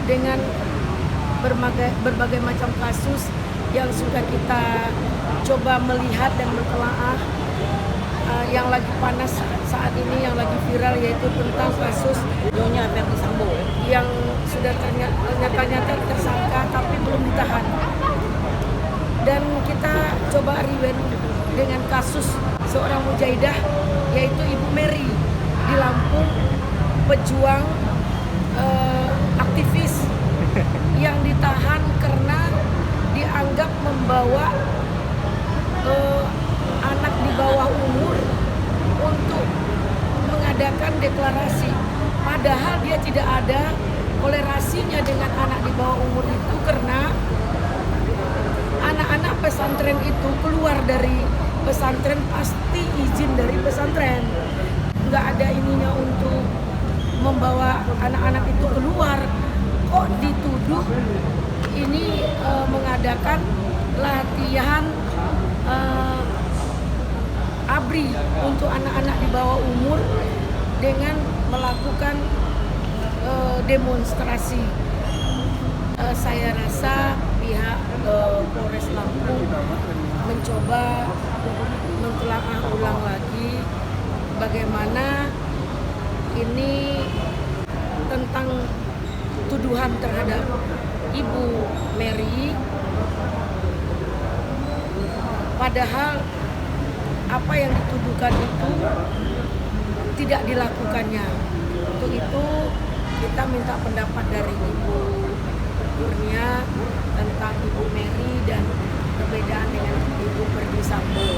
dengan berbagai macam kasus yang sudah kita coba melihat dan bertelaah. Yang lagi panas saat ini, yang lagi viral, yaitu tentang kasus Nyonya Verdi Sambo yang sudah ternyata tersangka tapi belum ditahan. Dan kita coba rewind dengan kasus seorang mujahidah, yaitu Ibu Mary di Lampung, pejuang aktivis yang ditahan karena dianggap membawa anak di bawah umur untuk mengadakan deklarasi. Padahal dia tidak ada toleransinya dengan anak di bawah umur itu, karena anak-anak pesantren itu keluar dari pesantren pasti izin dari pesantren. Nggak ada ininya untuk membawa anak-anak itu keluar. Kok dituduh ini mengadakan latihan ABRI untuk anak-anak di bawah umur dengan melakukan demonstrasi. Saya rasa pihak Polres Lampung mencoba mentelaah ulang lagi bagaimana ini tentang tuduhan terhadap Ibu Mary, padahal apa yang dituduhkan itu tidak dilakukannya. Untuk itu kita minta pendapat dari Ibu Kurnia tentang Ibu Mary dan perbedaan dengan Ibu Verdi Sambo.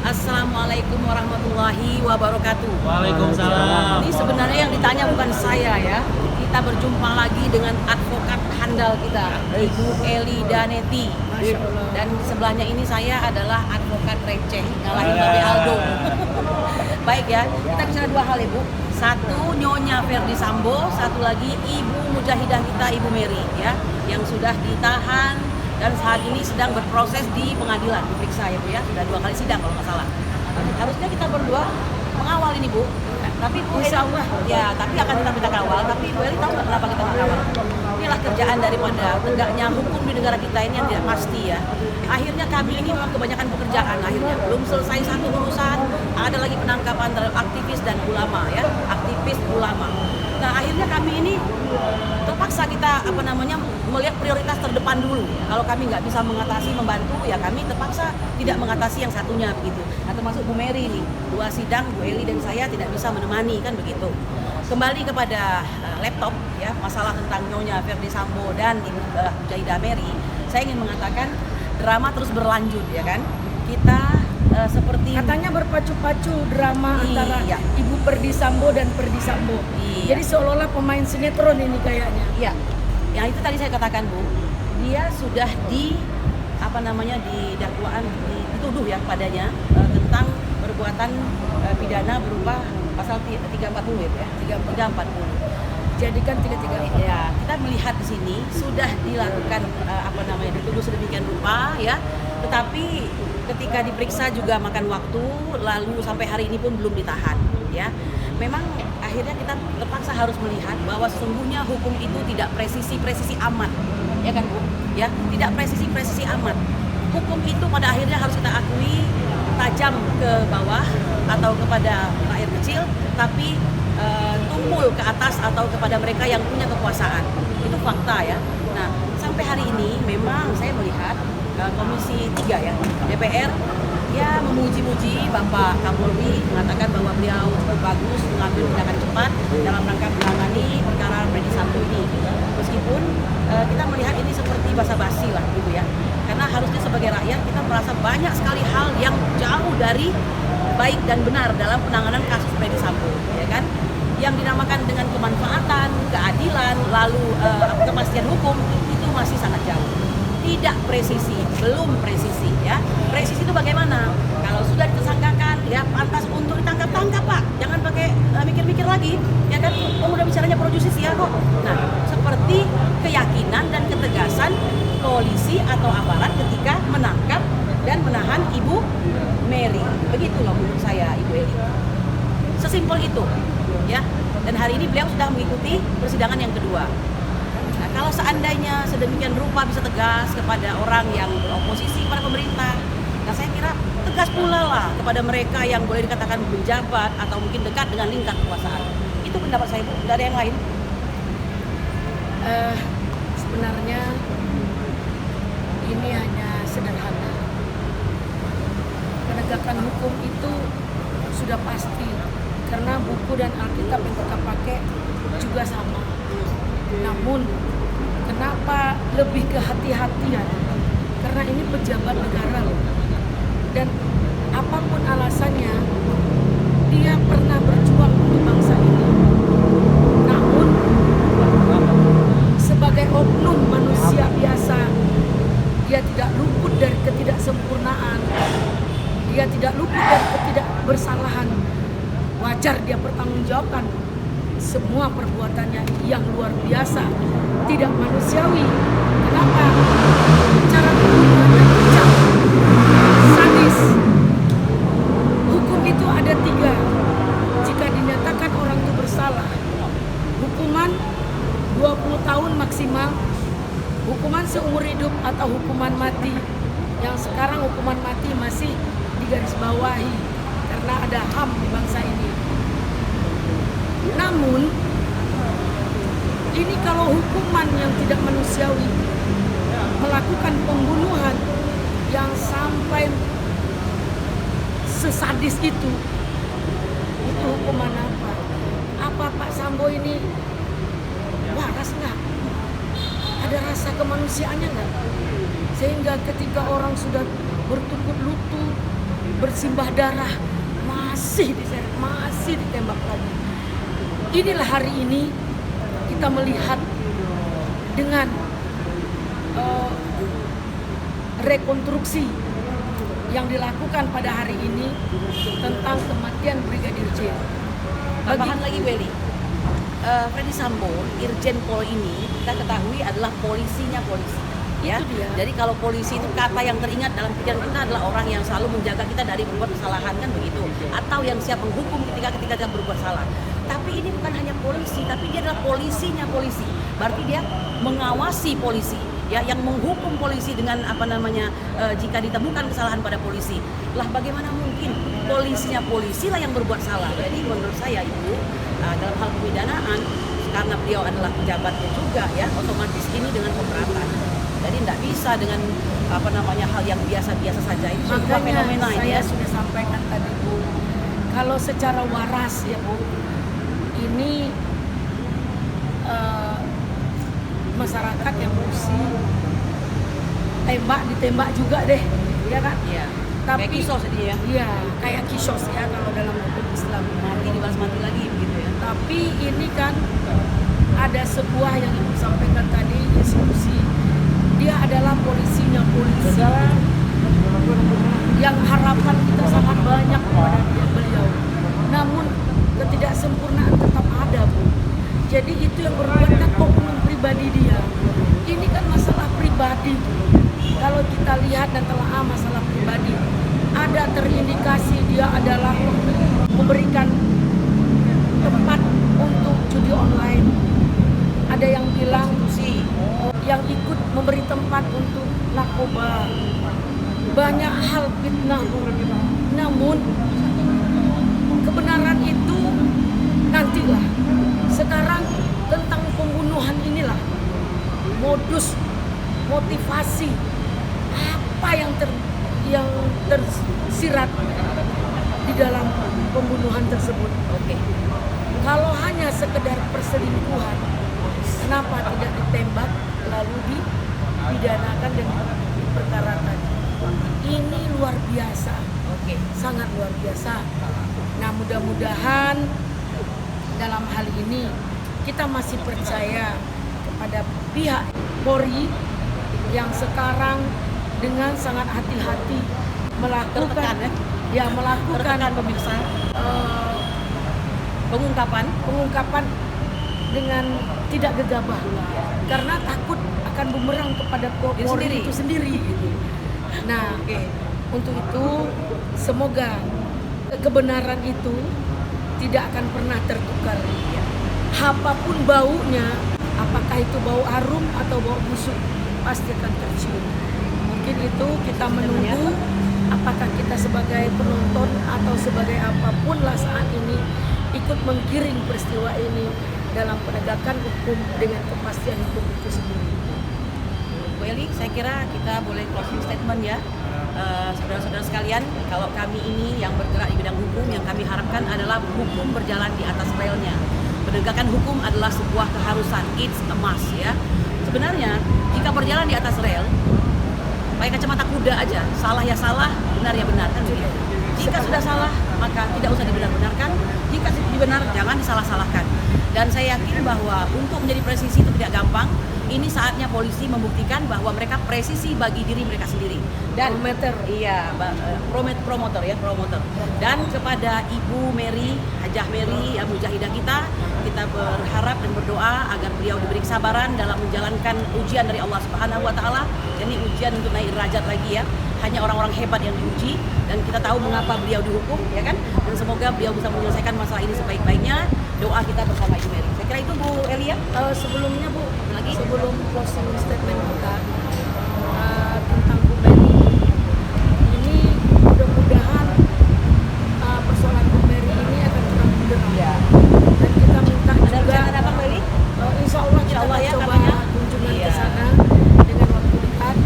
Assalamualaikum warahmatullahi wabarakatuh. Waalaikumsalam. Ini sebenarnya yang ditanya bukan saya ya. Kita berjumpa lagi dengan advokat handal kita, Ibu Eli Daneti. Masya Allah. Dan di sebelahnya ini saya adalah advokat receh, ngalahin Babe Aldo. Baik ya, kita bicara dua hal Ibu. Satu Nyonya Verdi Sambo, satu lagi Ibu Mujahidah kita Ibu Mary ya, yang sudah ditahan dan saat ini sedang berproses di pengadilan, diperiksa ya Bu ya, sudah 2 kali sidang kalau nggak salah. Harusnya kita berdua mengawal ini Bu, tapi Bu Insya Allah. ya, tapi akan tetap kita kawal. Tapi Bu Eli tahu nggak kenapa kita nggak kawal? Inilah kerjaan daripada tegaknya hukum di negara kita ini yang tidak pasti ya. Akhirnya kami ini memang kebanyakan pekerjaan, akhirnya belum selesai satu urusan, ada lagi penangkapan terhadap aktivis dan ulama ya, aktivis ulama. Nah akhirnya kami ini terpaksa kita melihat prioritas terdepan dulu. Kalau kami nggak bisa mengatasi, membantu ya kami terpaksa tidak mengatasi yang satunya begitu. Nah termasuk Bu Mary ini, 2 sidang Bu Eli dan saya tidak bisa menemani kan begitu. Kembali kepada laptop ya, masalah tentang Nyonya Verdi Sambo dan Ibu Mujahidah Mary, saya ingin mengatakan drama terus berlanjut ya kan. Kita seperti Katanya berpacu-pacu drama antara Iya. Ibu Verdi Sambo dan Verdi Sambo. Iya. Jadi seolah-olah pemain sinetron ini kayaknya. ya, yang itu tadi saya katakan Bu, dia sudah dituduh ya padanya tentang perbuatan pidana berupa pasal 340 ya, 340. Jadikan 334. Ya, kita melihat di sini sudah dilakukan dituduh sedemikian rupa ya, tetapi ketika diperiksa juga makan waktu, lalu sampai hari ini pun belum ditahan ya. Memang akhirnya kita terpaksa harus melihat bahwa sesungguhnya hukum itu tidak presisi amat ya kan Bu ya, tidak presisi amat. Hukum itu pada akhirnya harus kita akui tajam ke bawah atau kepada rakyat kecil, tapi tumpul ke atas atau kepada mereka yang punya kekuasaan. Itu fakta ya. Nah, sampai hari ini memang saya melihat Komisi 3 ya, DPR ya memuji-muji Bapak Kapolri, mengatakan bahwa beliau cukup bagus mengambil tindakan cepat dalam rangka menangani perkara Verdi Sambo ini. Meskipun kita melihat ini seperti basa-basi lah gitu ya. Karena harusnya sebagai rakyat kita merasa banyak sekali hal yang jauh dari baik dan benar dalam penanganan kasus Verdi Sambo ya kan. Yang dinamakan dengan kemanfaatan, keadilan, lalu kepastian hukum itu masih sangat jauh. Tidak presisi, belum presisi ya. Presisi itu bagaimana? Kalau sudah ditersangkakan ya pantas untuk ditangkap Pak. Jangan pakai mikir-mikir lagi ya kan. Udah bicaranya pro justisia kok. Nah, seperti keyakinan dan ketegasan polisi atau aparat ketika menangkap dan menahan Ibu Mary. Begitu loh menurut saya Ibu Eli. Sesimpel itu ya. Dan hari ini beliau sudah mengikuti persidangan yang kedua. Nah, kalau seandainya sedemikian rupa bisa tegas kepada orang yang beroposisi pada pemerintah, nah saya kira tegas pula lah kepada mereka yang boleh dikatakan menjabat atau mungkin dekat dengan lingkar kekuasaan. Itu pendapat saya, Bu. Tidak ada yang lain. Sebenarnya ini hanya sederhana. Penegakan hukum itu sudah pasti karena buku dan Alkitab yang kita pakai juga sama. Namun kenapa lebih kehati-hatian? Karena ini pejabat negara loh. Dan apapun alasannya, dia pernah berjuang untuk bangsa ini. Namun sebagai oknum manusia biasa, dia tidak luput dari ketidaksempurnaan. Dia tidak luput dari ketidakbersalahan. Wajar dia bertanggungjawabkan semua perbuatannya yang luar biasa, tidak manusiawi. Kenapa? Cara pembunuhannya kejam, sadis. Hukum itu ada 3. Jika dinyatakan orang itu bersalah, hukuman 20 tahun maksimal, hukuman seumur hidup atau hukuman mati. Yang sekarang hukuman mati masih digarisbawahi karena ada HAM di bangsa ini. Namun ini kalau hukuman yang tidak manusiawi, melakukan pembunuhan yang sampai sesadis itu hukuman apa? Apa Pak Sambo ini waras nggak? Ada rasa kemanusiaannya nggak? Sehingga ketika orang sudah bertukuk lutut, bersimbah darah, masih diseret, masih ditembak lagi. Inilah hari ini kita melihat dengan rekonstruksi yang dilakukan pada hari ini tentang kematian Brigadir J. Tambahan lagi, Welly. Freddy Sambo, Irjen Pol ini kita ketahui adalah polisinya polisi. Ya, jadi kalau polisi itu kata yang teringat dalam pikiran kita adalah orang yang selalu menjaga kita dari berbuat kesalahan, kan begitu, atau yang siap menghukum ketika kita berbuat salah. Tapi ini bukan hanya polisi, tapi dia adalah polisinya polisi. Berarti dia mengawasi polisi, ya, yang menghukum polisi dengan jika ditemukan kesalahan pada polisi. Lah bagaimana mungkin polisinya polisi lah yang berbuat salah? Jadi menurut saya itu dalam hal pemidanaan, karena beliau adalah pejabatnya juga, ya, otomatis ini dengan pemberatan. Jadi tidak bisa dengan hal yang biasa-biasa saja. Itu sebuah fenomena ini, saya ya. sudah sampaikan tadi, Bu. Kalau secara waras ya, Bu, ini masyarakat emosi, ditembak juga deh, ya kan? Iya. Tapi kayak kisos dia, ya. Iya, kayak kisos ya kalau dalam hukum Islam. Mati dibalas mati lagi begitu, ya. Tapi ini kan ada sebuah yang Ibu sampaikan tadi, institusi. Dia adalah polisinya polisi. Yang harapan kita sangat banyak kepada beliau. Namun ketidaksempurnaan tetap ada, Bu. Jadi itu yang berbuat kan oknum pribadi dia. Ini kan masalah pribadi. Kalau kita lihat dan telah masalah pribadi, ada terindikasi dia adalah memberikan tempat untuk judi online. Ada yang bilang yang ikut memberi tempat untuk narkoba. Banyak hal fitnah, Bu. Namun kebenaran itu nantilah. Sekarang tentang pembunuhan inilah modus, motivasi apa yang tersirat di dalam pembunuhan tersebut. Oke. Kalau hanya sekedar perselingkuhan, kenapa tidak ditembak lalu dipidanakan dan diperkarakan? Ini luar biasa. Oke, sangat luar biasa. Nah, mudah-mudahan dalam hal ini kita masih percaya kepada pihak Polri yang sekarang dengan sangat hati-hati melakukan pemirsa pengungkapan dengan tidak gegabah karena takut akan bumerang kepada Polri itu sendiri. Nah, untuk itu semoga kebenaran itu tidak akan pernah tertukar. apapun baunya, apakah itu bau harum atau bau busuk, pasti akan tercium. Mungkin itu kita menunggu apakah kita sebagai penonton atau sebagai apapun lah saat ini ikut menggiring peristiwa ini dalam penegakan hukum dengan kepastian hukum itu sendiri. Bu Eli, saya kira kita boleh closing statement ya. Saudara-saudara sekalian, kalau kami ini yang bergerak di bidang hukum, yang kami harapkan adalah hukum berjalan di atas relnya. Penegakan hukum adalah sebuah keharusan, it's a must ya. Sebenarnya jika berjalan di atas rel, pakai kacamata kuda aja, salah ya salah, benar ya benar kan begitu. Jika sudah salah maka tidak usah dibenar-benarkan, jika dibenar jangan disalah-salahkan. Dan saya yakin bahwa untuk menjadi presisi itu tidak gampang. Ini saatnya polisi membuktikan bahwa mereka presisi bagi diri mereka sendiri. Dan promotor. Dan kepada Ibu Mary, Hajah Mary, ya mujahidah kita berharap dan berdoa agar beliau diberi kesabaran dalam menjalankan ujian dari Allah Subhanahu wa taala. Ini ujian untuk naik derajat lagi ya. Hanya orang-orang hebat yang diuji, dan kita tahu mengapa beliau dihukum ya kan. Dan semoga beliau bisa menyelesaikan masalah ini sebaik-baiknya. Doa kita bersama Ibu Mary. Saya kira itu Bu Elia. Sebelumnya Bu, lagi sebelum closing statement kita tentang Bu Mary, ini mudah-mudahan persoalan Bu Mary ini akan terang benderang. Ya. Dan kita minta Ada juga, rencana apa Mbak Eli? insya Allah kita Insya Allah akan ya, coba kapannya? kunjungan Iya. ke sana dengan waktu dekat.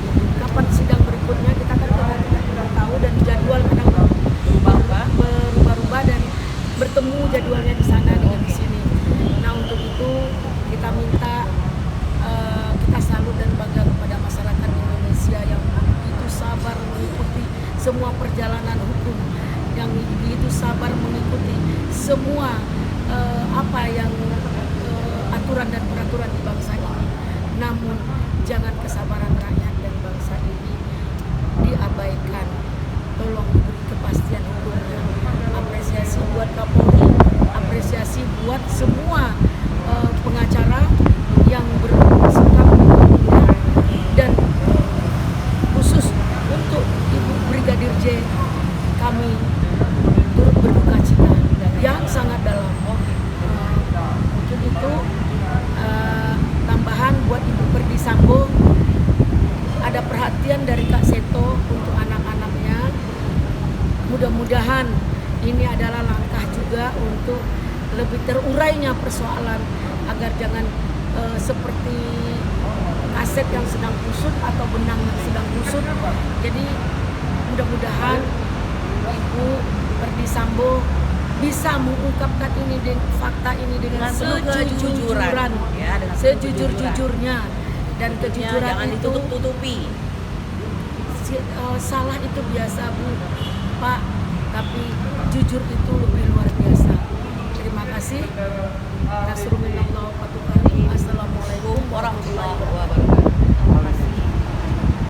Kapan sidang berikutnya kita kan tidak tahu, dan jadwal kadang berubah-ubah dan bertemu jadwalnya di sana dengan di sini. Nah untuk itu kita minta, kita salut dan bangga kepada masyarakat Indonesia yang begitu sabar mengikuti semua perjalanan hukum, yang begitu sabar mengikuti semua apa yang aturan dan peraturan di bangsa ini. Namun jangan kesabaran rakyat dan bangsa ini diabaikan. Tolong beri kepastian hukumnya. Apresiasi buat Kapolri, apresiasi buat semua pengacara yang bersikap mulia, dan khusus untuk Ibu Brigadir J, kami turut berduka cita yang sangat dalam. Mungkin itu tambahan buat Ibu Verdi Sambo, ada perhatian dari Kak Seto untuk anak-anaknya. Mudah-mudahan ini adalah langkah juga untuk lebih terurainya persoalan, agar jangan seperti kaset yang sedang kusut atau benang yang sedang kusut. Jadi mudah-mudahan Ibu Verdi Sambo bisa mengungkapkan ini fakta ini dengan sejujur-jujuran, ya, dengan sejujur-jujurnya, dan kejujuran jangan itu ditutup-tutupi. Salah itu biasa Bu, Pak, tapi jujur itu lebih luar biasa.